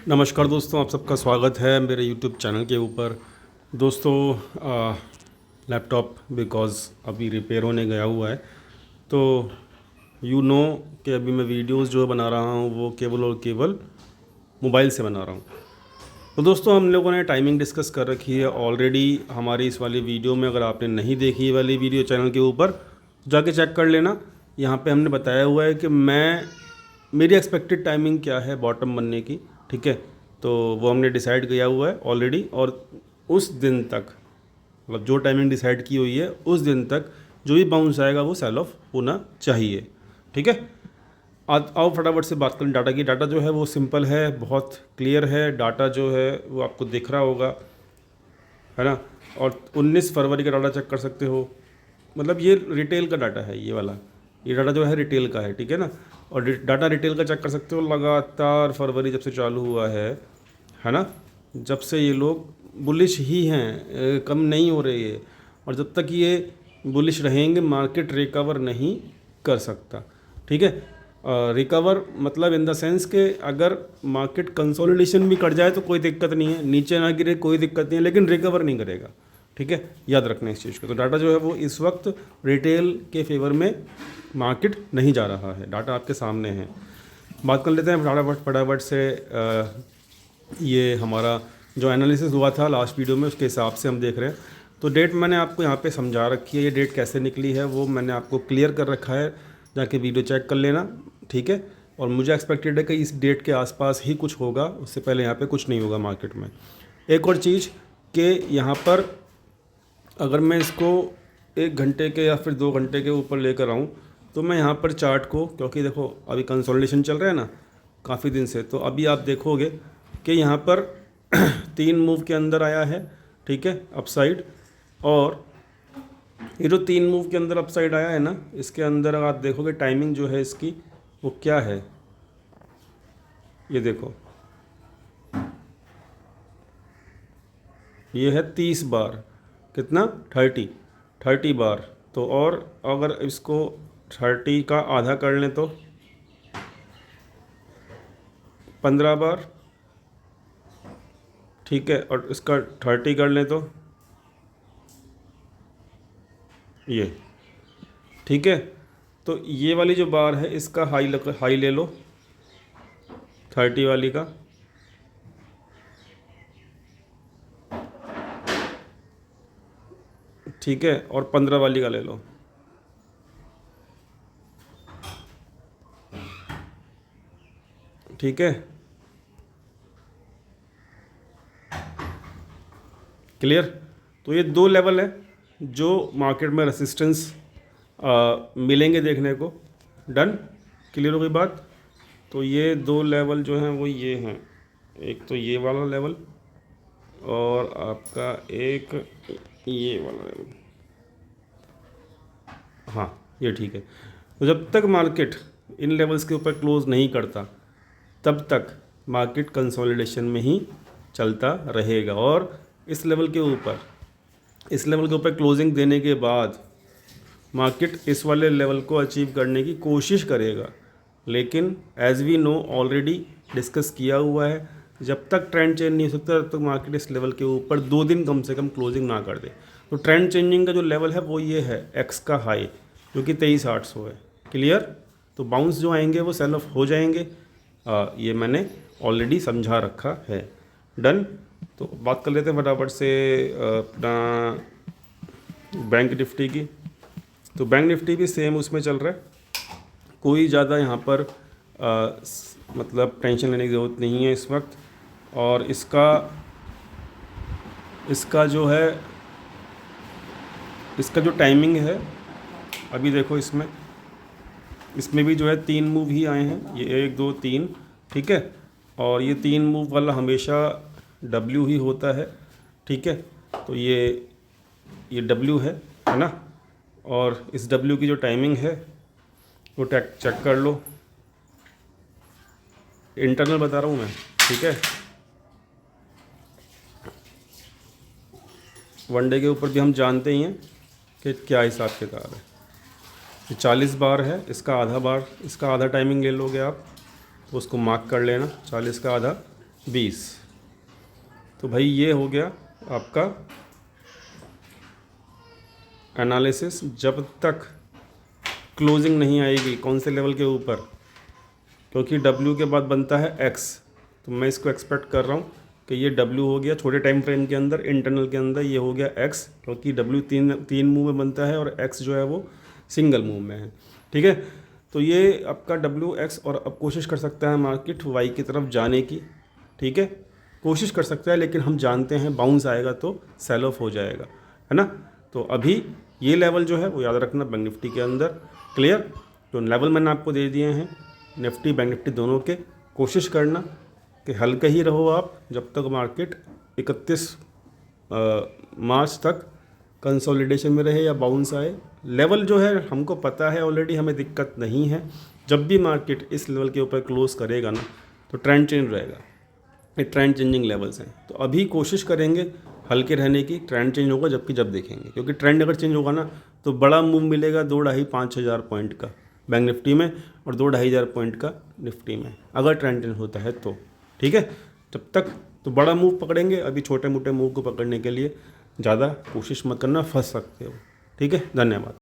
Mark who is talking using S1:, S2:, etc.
S1: नमस्कार दोस्तों, आप सबका स्वागत है मेरे यूट्यूब चैनल के ऊपर। दोस्तों लैपटॉप बिकॉज़ अभी रिपेयर होने गया हुआ है, तो कि अभी मैं वीडियोस जो बना रहा हूँ वो केवल और केवल मोबाइल से बना रहा हूँ। तो दोस्तों हम लोगों ने टाइमिंग डिस्कस कर रखी है ऑलरेडी हमारी इस वाली वीडियो में। अगर आपने नहीं देखी ये वाली वीडियो चैनल के ऊपर जाके चेक कर लेना। यहाँ पे हमने बताया हुआ है कि मेरी एक्सपेक्टेड टाइमिंग क्या है बॉटम बनने की, ठीक है। तो वो हमने डिसाइड किया हुआ है ऑलरेडी, और उस दिन तक मतलब जो टाइमिंग डिसाइड की हुई है उस दिन तक जो भी बाउंस आएगा वो सेल ऑफ होना चाहिए, ठीक है। आओ फटाफट से बात करें डाटा की। डाटा जो है वो सिंपल है, बहुत क्लियर है। डाटा जो है वो आपको दिख रहा होगा, है ना। और 19 फरवरी का डाटा चेक कर सकते हो। मतलब ये रिटेल का डाटा है, ये वाला ये डाटा जो है रिटेल का है, ठीक है ना। और डाटा रिटेल का चेक कर सकते हो। लगातार फरवरी जब से चालू हुआ है ना, जब से ये लोग बुलिश ही हैं, कम नहीं हो रही है। और जब तक ये बुलिश रहेंगे मार्केट रिकवर नहीं कर सकता, ठीक है। रिकवर मतलब इन द सेंस के अगर मार्केट कंसोलिडेशन भी कर जाए तो कोई दिक्कत नहीं है, नीचे ना गिरे कोई दिक्कत नहीं है, लेकिन रिकवर नहीं करेगा, ठीक है। याद रखना इस चीज़ को। तो डाटा जो है वो इस वक्त रिटेल के फेवर में मार्केट नहीं जा रहा है। डाटा आपके सामने है। बात कर लेते हैं फटाफट से। ये हमारा जो एनालिसिस हुआ था लास्ट वीडियो में उसके हिसाब से हम देख रहे हैं। तो डेट मैंने आपको यहाँ पे समझा रखी है, ये डेट कैसे निकली है वो मैंने आपको क्लियर कर रखा है, जाके वीडियो चेक कर लेना, ठीक है। और मुझे एक्सपेक्टेड है कि इस डेट के आसपास ही कुछ होगा, उससे पहले यहाँ पे कुछ नहीं होगा मार्केट में। एक और चीज़ कि यहाँ पर अगर मैं इसको 1 घंटे के या फिर 2 घंटे के ऊपर लेकर आऊँ तो मैं यहाँ पर चार्ट को, क्योंकि देखो अभी कंसोलिडेशन चल रहा है ना काफ़ी दिन से, तो अभी आप देखोगे कि यहाँ पर 3 मूव के अंदर आया है, ठीक है, अपसाइड। और ये जो 3 मूव के अंदर अपसाइड आया है ना, इसके अंदर आप देखोगे टाइमिंग जो है इसकी वो क्या है, ये देखो, ये है 30 बार। कितना? 30 बार। तो और अगर इसको 30 का आधा कर लें तो 15 बार, ठीक है। और इसका 30 कर लें तो ये, ठीक है। तो ये वाली जो बार है इसका हाई ले लो 30 वाली का, ठीक है। और 15 वाली का ले लो, ठीक है। क्लियर। तो ये 2 लेवल है जो मार्केट में रेसिस्टेंस मिलेंगे देखने को। डन, क्लियर हो गई बात। तो ये 2 लेवल जो हैं वो ये हैं, एक तो ये वाला लेवल और आपका एक ये वाला लेवल। हाँ ये ठीक है। तो जब तक मार्केट इन लेवल्स के ऊपर क्लोज नहीं करता तब तक मार्केट कंसोलिडेशन में ही चलता रहेगा। और इस लेवल के ऊपर क्लोजिंग देने के बाद मार्केट इस वाले लेवल को अचीव करने की कोशिश करेगा। लेकिन as we know already discuss किया हुआ है, जब तक ट्रेंड चेंज नहीं हो सकता तब तक मार्केट इस लेवल के ऊपर 2 दिन कम से कम क्लोजिंग ना कर दे। तो ट्रेंड चेंजिंग का जो लेवल है वो ये है एक्स का हाई, जो कि 23,800 है। क्लियर। तो बाउंस जो आएंगे वो सेल ऑफ हो जाएंगे, ये मैंने ऑलरेडी समझा रखा है। डन। तो बात कर लेते हैं फटाफट से अपना बैंक निफ्टी की। तो बैंक निफ्टी भी सेम उसमें चल रहा है, कोई ज़्यादा यहाँ पर मतलब टेंशन लेने की ज़रूरत नहीं है इस वक्त। और इसका जो है इसका जो टाइमिंग है अभी देखो, इसमें भी जो है 3 मूव ही आए हैं, ये 1 2 3, ठीक है। और ये 3 मूव वाला हमेशा W ही होता है, ठीक है। तो ये W है ना। और इस W की जो टाइमिंग है वो चेक कर लो, इंटरनल बता रहा हूँ मैं, ठीक है। 1 डे के ऊपर भी हम जानते ही हैं कि क्या हिसाब किताब है। ये 40 बार है, इसका आधा टाइमिंग ले लोगे आप, तो उसको मार्क कर लेना 40 का आधा, 20। तो भाई ये हो गया आपका एनालिसिस। जब तक क्लोजिंग नहीं आएगी कौन से लेवल के ऊपर, क्योंकि W के बाद बनता है X, तो मैं इसको एक्सपेक्ट कर रहा हूँ कि ये W हो गया छोटे टाइम फ्रेम के अंदर, इंटरनल के अंदर ये हो गया X, क्योंकि W तीन मूव में बनता है और X जो है वो सिंगल मूव में है। ठीक है, तो ये आपका WX, और अब कोशिश कर सकता है मार्केट Y की तरफ जाने की। ठीक है, कोशिश कर सकता है, लेकिन हम जानते हैं बाउंस आएगा तो सेल ऑफ हो जाएगा, है ना। तो अभी ये लेवल जो है वो याद रखना बैंक निफ्टी के अंदर। क्लियर, तो लेवल मैंने आपको दे दिए हैं निफ्टी बैंक निफ्टी दोनों के। कोशिश करना कि हल्के ही रहो आप जब तक मार्केट 31 मार्च तक कंसोलिडेशन में रहे या बाउंस आए। लेवल जो है हमको पता है ऑलरेडी, हमें दिक्कत नहीं है। जब भी मार्केट इस लेवल के ऊपर क्लोज करेगा ना तो ट्रेंड चेंज रहेगा, ये ट्रेंड चेंजिंग लेवल्स हैं। तो अभी कोशिश करेंगे हल्के रहने की, ट्रेंड चेंज होगा जब देखेंगे, क्योंकि ट्रेंड अगर चेंज होगा ना तो बड़ा मूव मिलेगा 2-2.5-5 हज़ार पॉइंट का बैंक निफ्टी में और 2-2.5 हज़ार पॉइंट का निफ्टी में, अगर ट्रेंड चेंज होता है तो। ठीक है, जब तक तो बड़ा मूव पकड़ेंगे, अभी छोटे मोटे मूव को पकड़ने के लिए ज़्यादा कोशिश मत करना, फंस सकते हो। ठीक है, धन्यवाद।